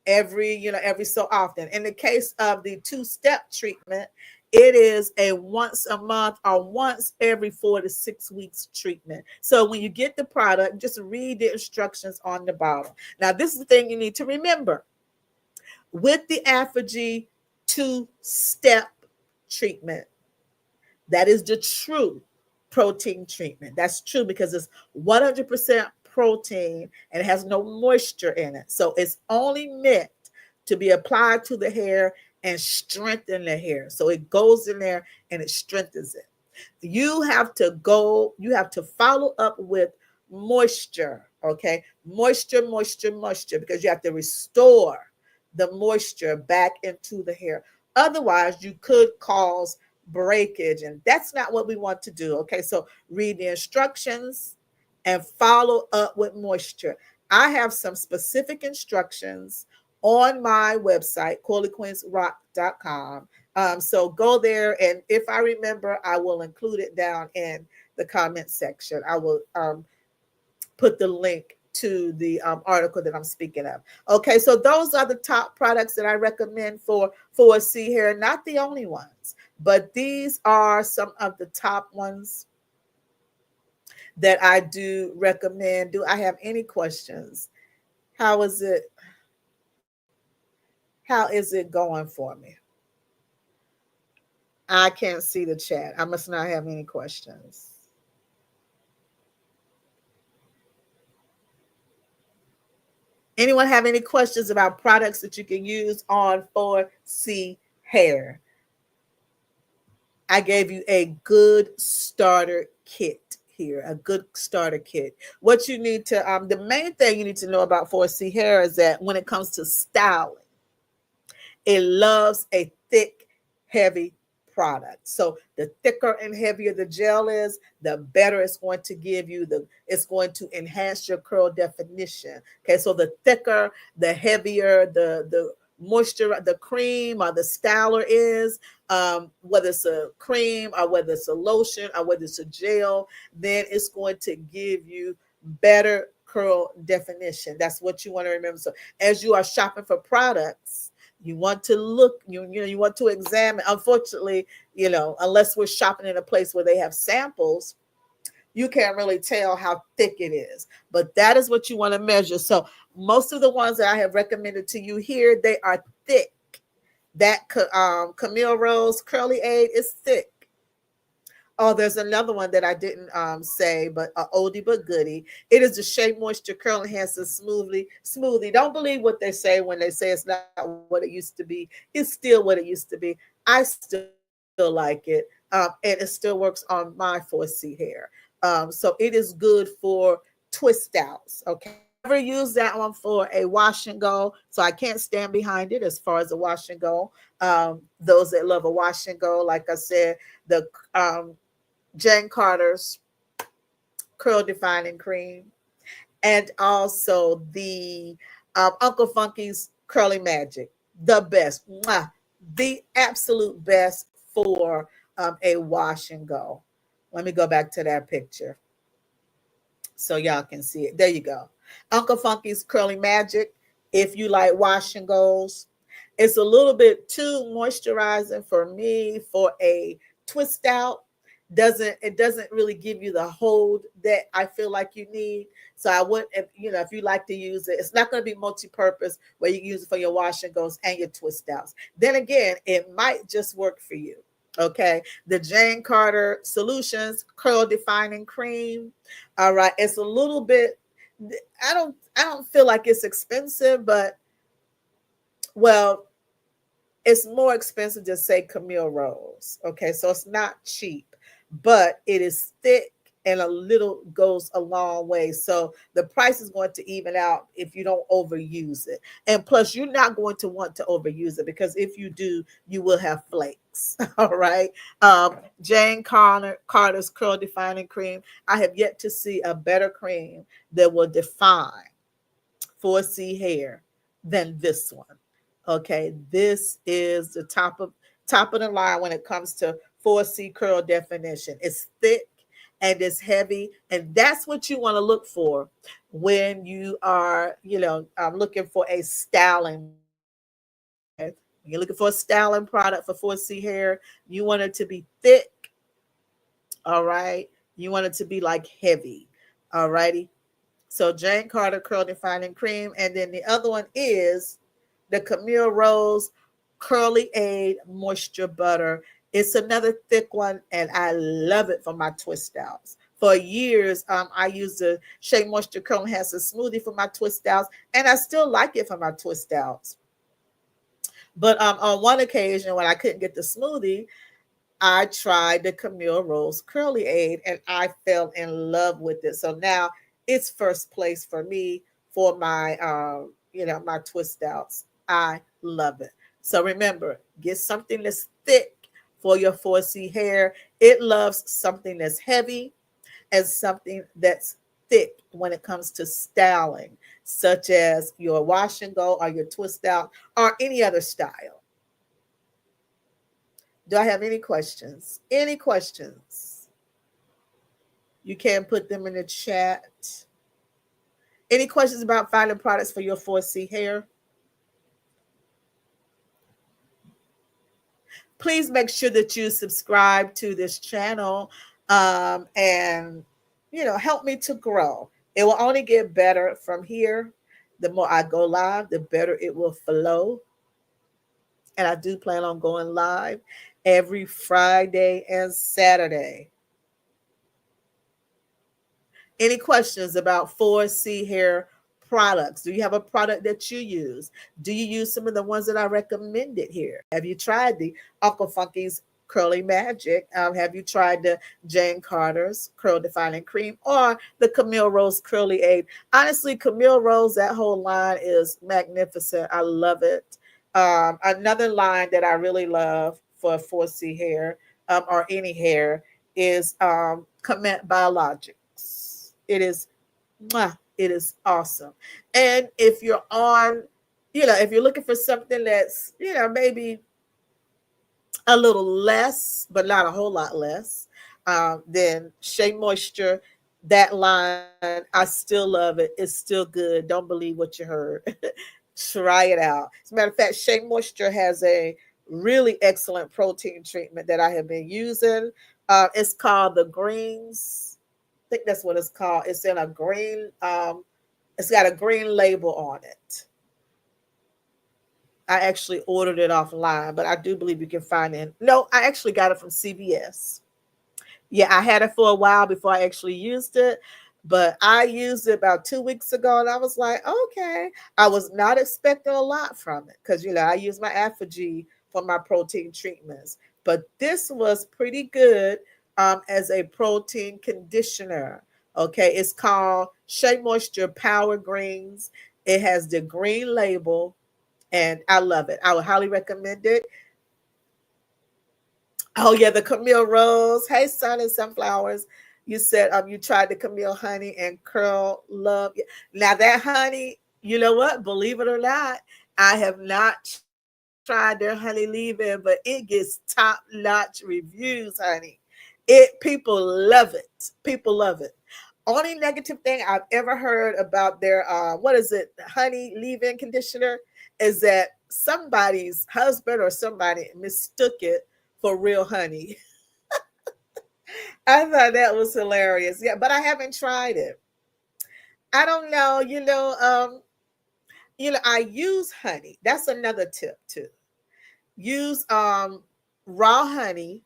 every so often. In the case of the 2-step treatment, it is a once a month or once every 4 to 6 weeks treatment. So when you get the product, just read the instructions on the bottle. Now, this is the thing you need to remember. With the ApHogee 2-step treatment, that is the true protein treatment. That's true because it's 100% protein and it has no moisture in it. So it's only meant to be applied to the hair and strengthen the hair. So it goes in there and it strengthens it. You have to follow up with moisture, okay? Moisture, because you have to restore the moisture back into the hair. Otherwise, you could cause breakage, and that's not what we want to do. Okay, so read the instructions and follow up with moisture. I have some specific instructions on my website, CoilyQueensRock.com. So go there, and if I remember, I will include it down in the comment section. I will put the link to the article that I'm speaking of. Okay, so those are the top products that I recommend for 4C hair. Not the only ones, but these are some of the top ones that I do recommend. Do I have any questions? How is it? How is it going for me? I can't see the chat. I must not have any questions. Anyone have any questions about products that you can use on 4C hair? I gave you a good starter kit here, a good starter kit. What you need to, the main thing you need to know about 4C hair is that when it comes to styling, it loves a thick, heavy product. So the thicker and heavier the gel is, the better it's going to give you. It's going to enhance your curl definition. Okay, so the thicker, the heavier the moisture, the cream or the styler is, whether it's a cream or whether it's a lotion or whether it's a gel, then it's going to give you better curl definition. That's what you want to remember. So as you are shopping for products, you want to look, you want to examine. Unfortunately, unless we're shopping in a place where they have samples, you can't really tell how thick it is. But that is what you want to measure. So most of the ones that I have recommended to you here, they are thick. That Camille Rose Curly Aid is thick. Oh, there's another one that I didn't say, but oldie but goodie. It is the Shea Moisture Curl Enhancer Smoothie. Don't believe what they say when they say it's not what it used to be. It's still what it used to be. I still like it, and it still works on my 4C hair. So it is good for twist outs. Okay. Never use that one for a wash and go, so I can't stand behind it as far as a wash and go. Those that love a wash and go, like I said, the Jane Carter's Curl Defining Cream, and also the Uncle Funky's Curly Magic, the best, the absolute best for a wash and go. Let me go back to that picture so y'all can see it. There you go. Uncle Funky's Curly Magic. If you like wash and goes, it's a little bit too moisturizing for me for a twist out. It doesn't really give you the hold that I feel like you need. So I would, if you like to use it, it's not going to be multi-purpose where you use it for your wash and goes and your twist outs. Then again, it might just work for you. Okay, the Jane Carter Solutions Curl Defining Cream. All right, it's a little bit. I don't feel like it's expensive, but well, it's more expensive to say Camille Rose. Okay, so it's not cheap, but it is thick and a little goes a long way. So the price is going to even out if you don't overuse it. And plus, you're not going to want to overuse it because if you do, you will have flakes. All right. Jane Carter's Curl Defining Cream. I have yet to see a better cream that will define 4C hair than this one. Okay, this is the top of the line when it comes to 4C curl definition. It's thick and it's heavy, and that's what you want to look for when you are, looking for a styling. Okay? When you're looking for a styling product for 4C hair, you want it to be thick. All right, you want it to be like heavy. All righty. So Jane Carter Curl Defining Cream, and then the other one is the Camille Rose Curly Aid Moisture Butter. It's another thick one, and I love it for my twist outs. For years, I used the Shea Moisture Curl Enhancer Smoothie for my twist outs, and I still like it for my twist outs. But on one occasion when I couldn't get the smoothie, I tried the Camille Rose Curly Aid, and I fell in love with it. So now it's first place for me for my, my twist outs. I love it. So remember, get something that's thick for your 4C hair. It loves something that's heavy and something that's thick when it comes to styling, such as your wash and go or your twist out or any other style. Do I have any questions? Any questions? You can put them in the chat. Any questions about finding products for your 4C hair? Please make sure that you subscribe to this channel and, help me to grow. It will only get better from here. The more I go live, the better it will flow. And I do plan on going live every Friday and Saturday. Any questions about 4C hair products? Do you have a product that you use? Do you use some of the ones that I recommended here? Have you tried the Uncle Funky's Curly Magic. Have you tried the Jane Carter's Curl Defining Cream or the Camille Rose Curly Aid? Honestly, Camille Rose, that whole line is magnificent. I love it. Another line that I really love for 4C hair or any hair is Commit Biologics. It is, mwah, it is awesome. And if you're on, if you're looking for something that's, maybe a little less, but not a whole lot less, then Shea Moisture, that line, I still love it. It's still good. Don't believe what you heard. Try it out. As a matter of fact, Shea Moisture has a really excellent protein treatment that I have been using. It's called the Greens. I think that's what it's called. It's in a green, it's got a green label on it. I actually ordered it offline, but I do believe you can find it. No, I actually got it from CVS. Yeah, I had it for a while before I actually used it, but I used it about 2 weeks ago and I was like, okay. I was not expecting a lot from it because, I use my Apogee for my protein treatments, but this was pretty good as a protein conditioner. Okay, it's called Shea Moisture Power Greens. It has the green label and I love it. I would highly recommend it. Oh yeah, the Camille Rose. Hey, Sun and Sunflowers. You said you tried the Camille honey and curl love. Now that honey, you know what? Believe it or not, I have not tried their honey leave-in, but it gets top-notch reviews, honey. People love it. People love it. Only negative thing I've ever heard about their what is it, honey leave-in conditioner, is that somebody's husband or somebody mistook it for real honey. I thought that was hilarious. Yeah, but I haven't tried it. I don't know. I use honey. That's another tip too. Use raw honey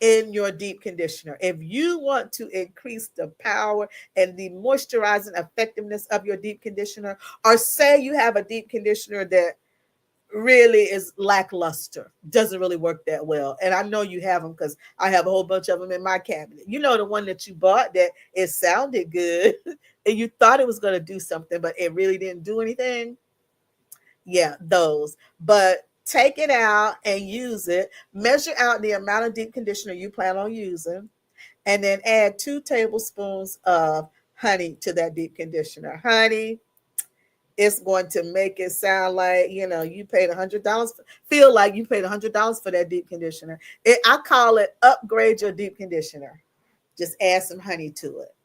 in your deep conditioner. If you want to increase the power and the moisturizing effectiveness of your deep conditioner, or say you have a deep conditioner that really is lackluster, doesn't really work that well. And I know you have them because I have a whole bunch of them in my cabinet. You know, the one that you bought that it sounded good and you thought it was going to do something, but it really didn't do anything. Yeah, those. But take it out and use it. Measure out the amount of deep conditioner you plan on using, and then add 2 tablespoons of honey to that deep conditioner. Honey, it's going to make it sound like you paid $100. Feel like you paid $100 for that deep conditioner. I call it upgrade your deep conditioner. Just add some honey to it.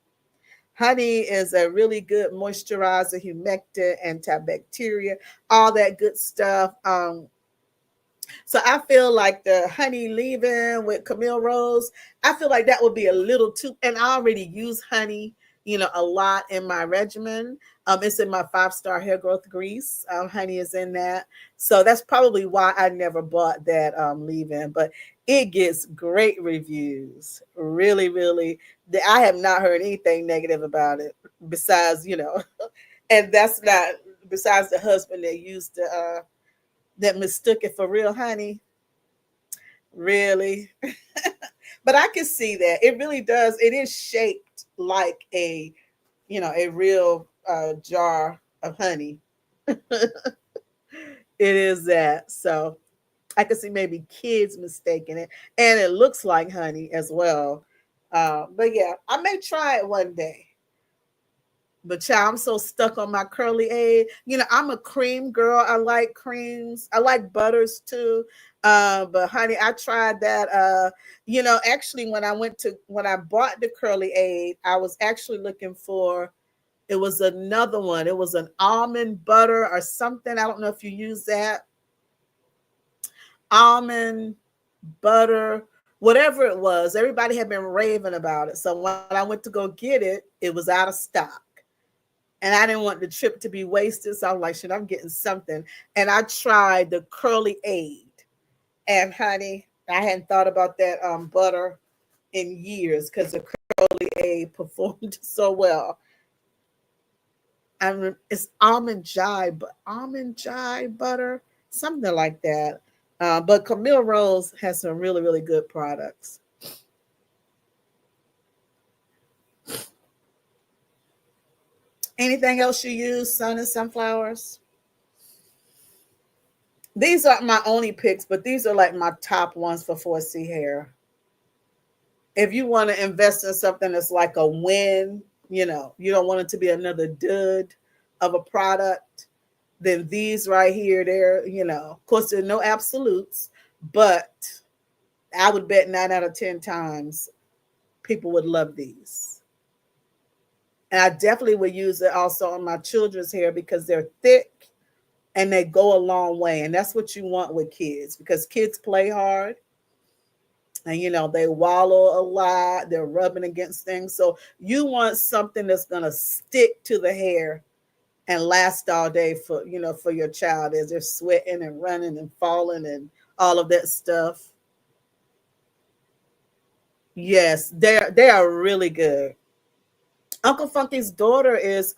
Honey is a really good moisturizer, humectant, antibacterial, all that good stuff. So I feel like the honey leave-in with Camille Rose, I feel like that would be a little too, and I already use honey, a lot in my regimen. It's in my 5-star hair growth grease. Honey is in that. So that's probably why I never bought that leave-in, but it gets great reviews. Really, really. I have not heard anything negative about it besides, and that's not, besides the husband that used the, that mistook it for real honey. Really. But I can see that. It really does. It is shaped like a real jar of honey. It is that. So I can see maybe kids mistaking it. And it looks like honey as well. But yeah, I may try it one day. But child, I'm so stuck on my curly aid. I'm a cream girl. I like creams. I like butters too. But honey, I tried that. Actually, when I bought the curly aid, I was actually looking for. It was another one. It was an almond butter or something. I don't know if you use that. Almond butter, whatever it was. Everybody had been raving about it. So when I went to go get it, it was out of stock. And I didn't want the trip to be wasted. So I'm like, shit, I'm getting something. And I tried the curly aid. And honey, I hadn't thought about that butter in years because the curly aid performed so well. It's almond jai butter, something like that. But Camille Rose has some really, really good products. Anything else you use, Sun and Sunflowers? These aren't my only picks, but these are like my top ones for 4C hair. If you want to invest in something that's like a win, you don't want it to be another dud of a product, then these right here, of course, there are no absolutes, but I would bet 9 out of 10 times people would love these. And I definitely would use it also on my children's hair because they're thick and they go a long way. And that's what you want with kids because kids play hard and, they wallow a lot. They're rubbing against things. So you want something that's going to stick to the hair and last all day for your child as they're sweating and running and falling and all of that stuff. Yes, they are really good. Uncle Funky's daughter is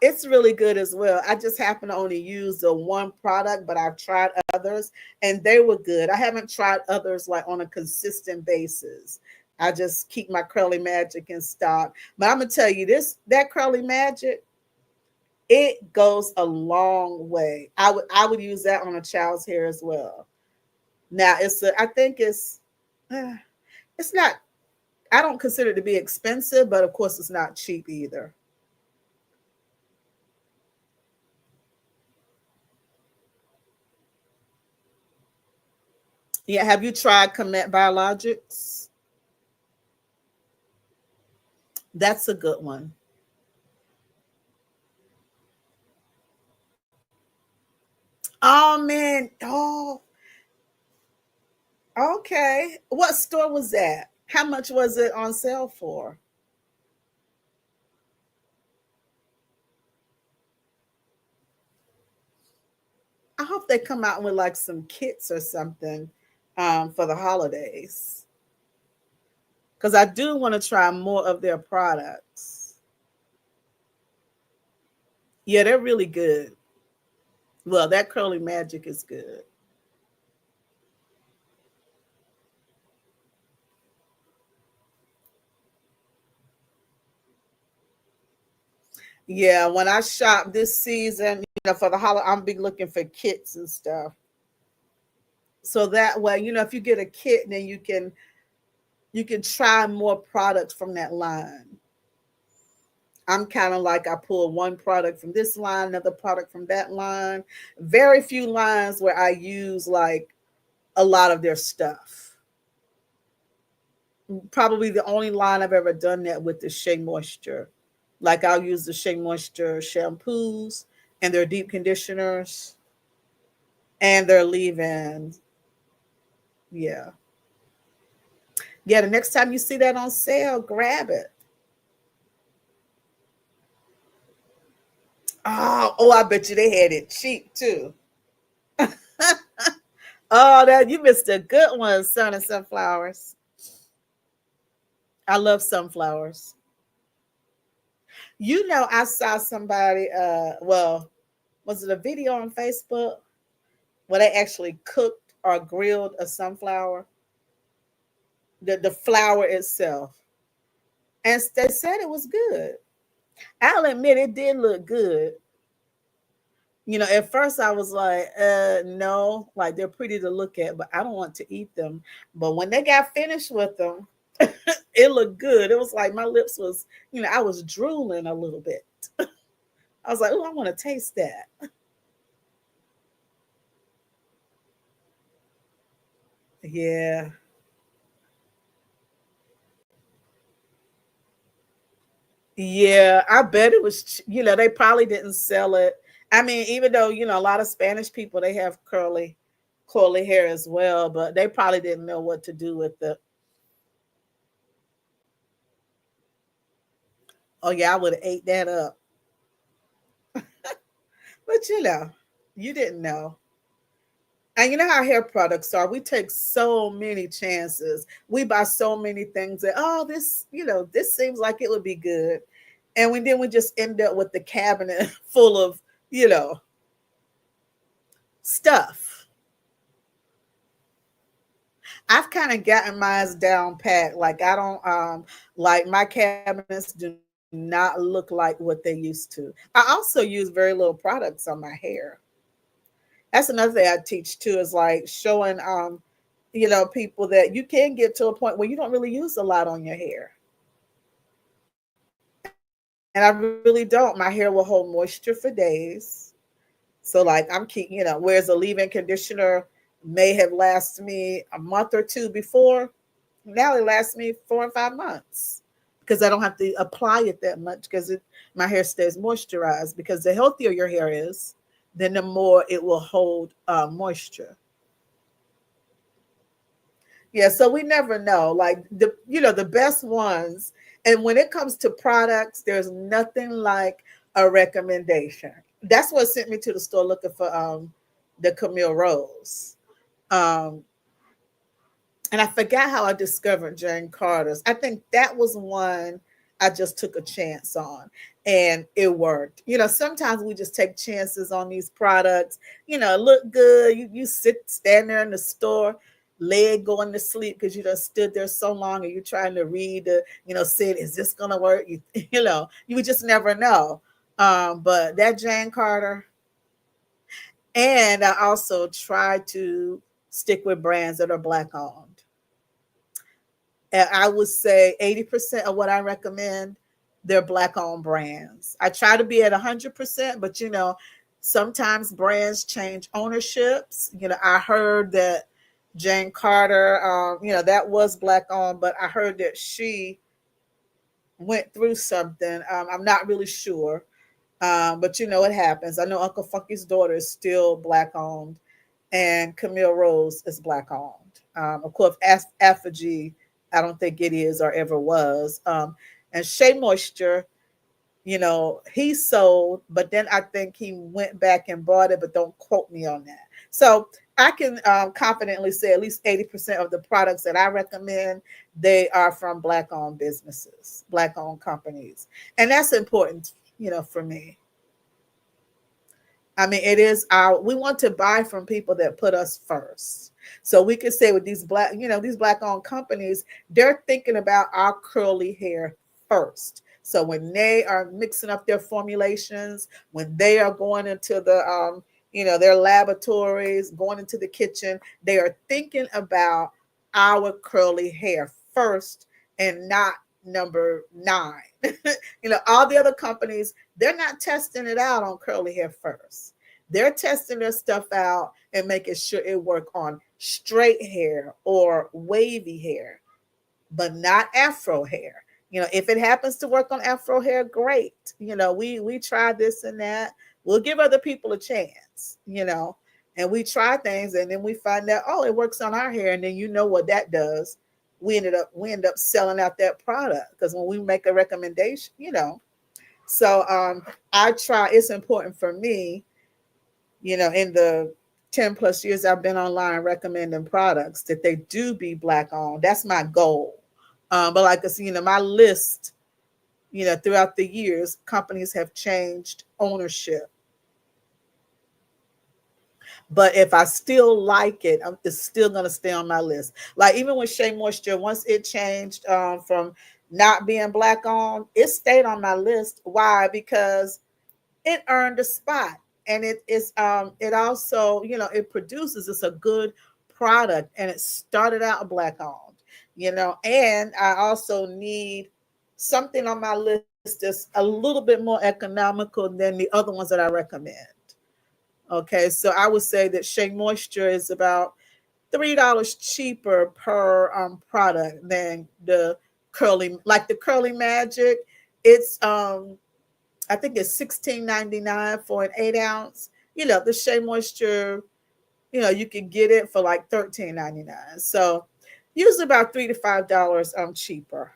it's really good as well. I just happen to only use the one product, but I've tried others and they were good. I haven't tried others like on a consistent basis. I just keep my Curly Magic in stock. But I'm gonna tell you that Curly Magic, it goes a long way. I would use that on a child's hair as well. Now I think it's not, I don't consider it to be expensive, but of course it's not cheap either. Yeah, have you tried Comet Biologics? That's a good one. Oh man. Oh, okay. What store was that? How much was it on sale for? I hope they come out with like some kits or something for the holidays. Because I do want to try more of their products. Yeah, they're really good. Well, that Curly Magic is good. Yeah, when I shop this season, for the holiday, I'm be looking for kits and stuff. So that way, if you get a kit, then you can try more products from that line. I'm kind of like I pull one product from this line, another product from that line. Very few lines where I use like a lot of their stuff. Probably the only line I've ever done that with is Shea Moisture. Like I'll use the Shea Moisture shampoos and their deep conditioners and their leave-ins. Yeah. Yeah, the next time you see that on sale, grab it. Oh, I bet you they had it cheap too. Oh, that you missed a good one, Sun and Sunflowers. I love sunflowers. I saw somebody, well, was it a video on Facebook where they actually cooked or grilled a sunflower, the flower itself. And they said it was good. I'll admit it did look good. At first I was like, no, like they're pretty to look at, but I don't want to eat them. But when they got finished with them, it looked good. It was like my lips was, I was drooling a little bit. I was like, oh, I want to taste that. Yeah. Yeah, I bet it was, they probably didn't sell it. I mean, even though, a lot of Spanish people, they have curly hair as well, but they probably didn't know what to do with it. Oh yeah, I would have ate that up. But you didn't know. And you know how hair products are. We take so many chances. We buy so many things that, oh, this seems like it would be good. And then we just end up with the cabinet full of, you know, stuff. I've kind of gotten mine down pat. Like I don't like my cabinets do not look like what they used to. I also use very little products on my hair. That's another thing I teach too, is like showing people that you can get to a point where you don't really use a lot on your hair. And I really don't. My hair will hold moisture for days. So like I'm keep, whereas a leave-in conditioner may have lasted me a month or two before, now it lasts me 4 and 5 months because I don't have to apply it that much because my hair stays moisturized. Because the healthier your hair is, then the more it will hold moisture. Yeah, so we never know. Like the best ones. And when it comes to products, there's nothing like a recommendation. That's what sent me to the store looking for the Camille Rose. Um and I forgot how I discovered Jane Carter's. I think that was one I just took a chance on and it worked. Sometimes we just take chances on these products, look good. You stand there in the store, leg going to sleep because you just stood there so long and you're trying to read say, is this gonna work? You just never know. But that Jane Carter, and I also try to stick with brands that are black owned. And I would say 80% of what I recommend, they're black owned brands. I try to be at 100%, but sometimes brands change ownerships. I heard that Jane Carter, that was black owned, but I heard that she went through something. I'm not really sure. But it happens. I know Uncle Funky's daughter is still black owned, and Camille Rose is black owned. Of course, Affigy, I don't think it is or ever was. And Shea Moisture, he sold, but then I think he went back and bought it, but don't quote me on that. So I can confidently say at least 80% of the products that I recommend, they are from black owned businesses, black owned companies. And that's important, for me. I mean, it is we want to buy from people that put us first. So we could say with these black owned companies, they're thinking about our curly hair first. So when they are mixing up their formulations, when they are going into their laboratories, going into the kitchen, they are thinking about our curly hair first and not number nine. All the other companies, they're not testing it out on curly hair first. They're testing their stuff out and making sure it work on straight hair or wavy hair, but not afro hair. If it happens to work on afro hair, great. We try this and that. We'll give other people a chance, and we try things and then we find out, oh, it works on our hair. And then what that does. We end up selling out that product because when we make a recommendation, So I try, it's important for me, in the 10 plus years I've been online recommending products that they do be black owned. That's my goal. But like I said, my list, throughout the years, companies have changed ownership. But if I still like it, it's still going to stay on my list. Like even with Shea Moisture, once it changed from not being black owned, it stayed on my list. Why? Because it earned a spot, and it also it produces, it's a good product, and it started out black owned. And I also need something on my list that's a little bit more economical than the other ones that I recommend. Okay, so I would say that Shea Moisture is about $3 cheaper per product than the Curly Magic. It's I think it's 16.99 for an 8 ounce. The Shea Moisture, you can get it for like 13.99. So usually about $3 to $5 cheaper.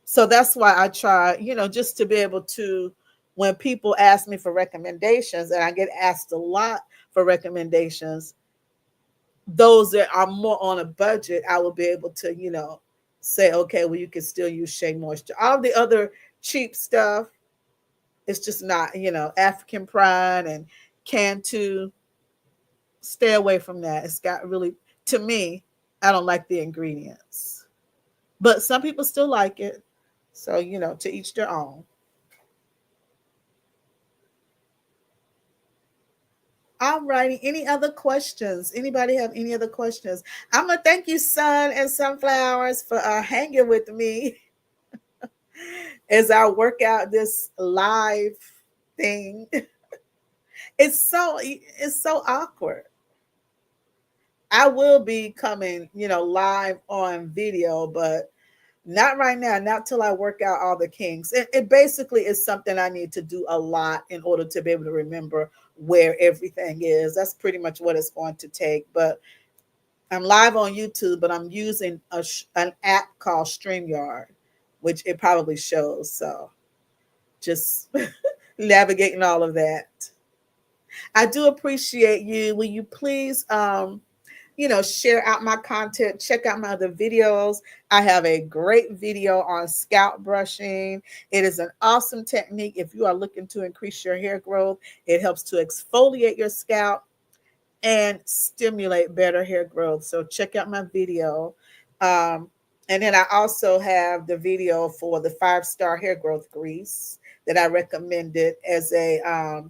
So that's why I try, just to be able to, when people ask me for recommendations, and I get asked a lot for recommendations, those that are more on a budget, I will be able to, say, okay, well, you can still use Shea Moisture. All the other cheap stuff, it's just not, African Pride and Cantu. Stay away from that. It's got really, to me, I don't like the ingredients, but some people still like it. So, to each their own. All righty. Any other questions? Anybody have any other questions? I'm gonna thank you, Sun and Sunflowers, for hanging with me as I work out this live thing. It's so awkward. I will be coming, live on video, but not right now, not till I work out all the kinks. It basically is something I need to do a lot in order to be able to remember where everything is. That's pretty much what it's going to take. But I'm live on YouTube, but I'm using an app called StreamYard, which it probably shows. So just navigating all of that. I do appreciate you. Will you please share out my content, check out my other videos. I have a great video on scalp brushing. It is an awesome technique if you are looking to increase your hair growth. It helps to exfoliate your scalp and stimulate better hair growth. So check out my video. Um, and then I also have the video for the 5-star hair growth grease that I recommended as a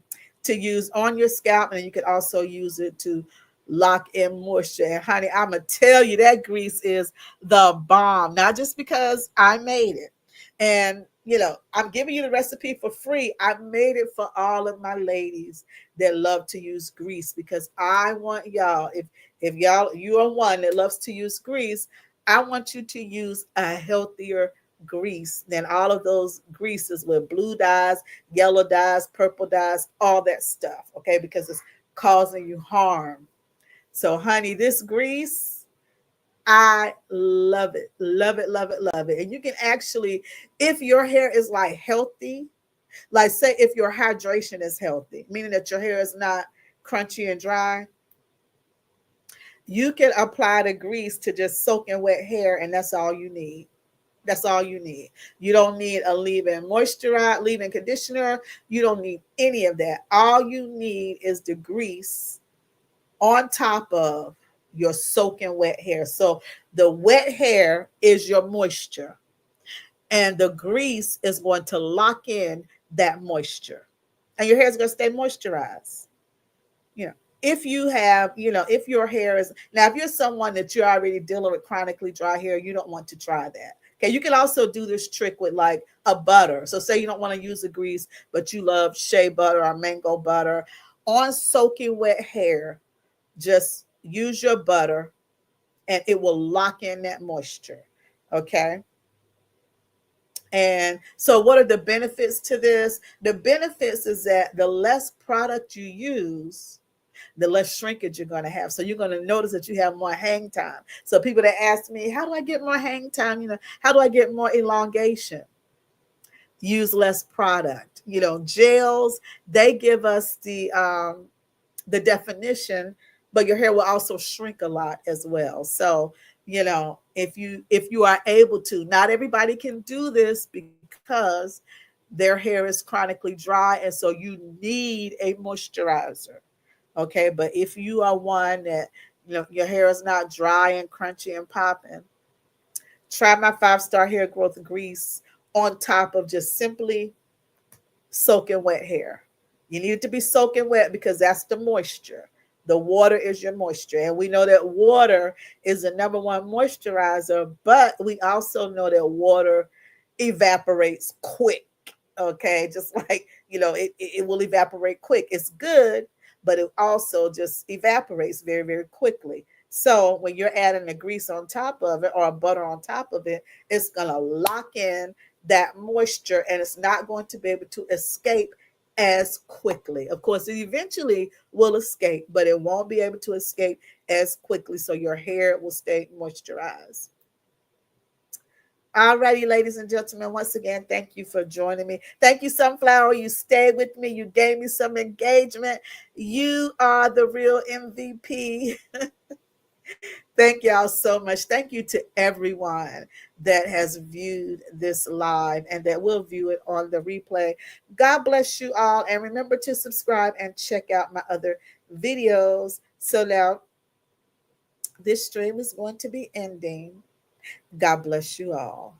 to use on your scalp, and you can also use it to lock in moisture. And honey, I'm gonna tell you that grease is the bomb. Not just because I made it, and I'm giving you the recipe for free. I made it for all of my ladies that love to use grease, because I want y'all, if you are one that loves to use grease, I want you to use a healthier grease than all of those greases with blue dyes, yellow dyes, purple dyes, all that stuff, okay? Because it's causing you harm. So, honey, this grease, I love it, love it, love it, love it. And you can actually, if your hair is like healthy, like say if your hydration is healthy, meaning that your hair is not crunchy and dry, you can apply the grease to just soak in wet hair, and that's all you need. That's all you need. You don't need a leave-in conditioner. You don't need any of that. All you need is the grease on top of your soaking wet hair. So the wet hair is your moisture, and the grease is going to lock in that moisture, and your hair is going to stay moisturized. You know, if you have, if your hair is, now, if you're someone that you're already dealing with chronically dry hair, you don't want to try that. Okay, you can also do this trick with like a butter. So say you don't want to use the grease, but you love shea butter or mango butter. On soaking wet hair, just use your butter and it will lock in that moisture. Okay. And so, what are the benefits to this? The benefits is that the less product you use, the less shrinkage you're going to have. So you're going to notice that you have more hang time. So people that ask me, how do I get more hang time? How do I get more elongation? Use less product. Gels, they give us the definition, but your hair will also shrink a lot as well. So, if you are able to, not everybody can do this because their hair is chronically dry, and so you need a moisturizer. Okay, but if you are one that your hair is not dry and crunchy and popping, try my 5-star hair growth grease on top of just simply soaking wet hair. You need it to be soaking wet because that's the moisture. The water is your moisture. And we know that water is the number one moisturizer, but we also know that water evaporates quick. Okay. Just like, it will evaporate quick. It's good, but it also just evaporates very, very quickly. So when you're adding a grease on top of it or a butter on top of it, it's going to lock in that moisture, and it's not going to be able to escape as quickly. Of course, it eventually will escape, but it won't be able to escape as quickly. So your hair will stay moisturized. Alrighty, ladies and gentlemen, once again, thank you for joining me. Thank you, Sunflower. You stayed with me. You gave me some engagement. You are the real MVP. Thank y'all so much. Thank you to everyone that has viewed this live and that will view it on the replay. God bless you all. And remember to subscribe and check out my other videos. So now This stream is going to be ending. God bless you all.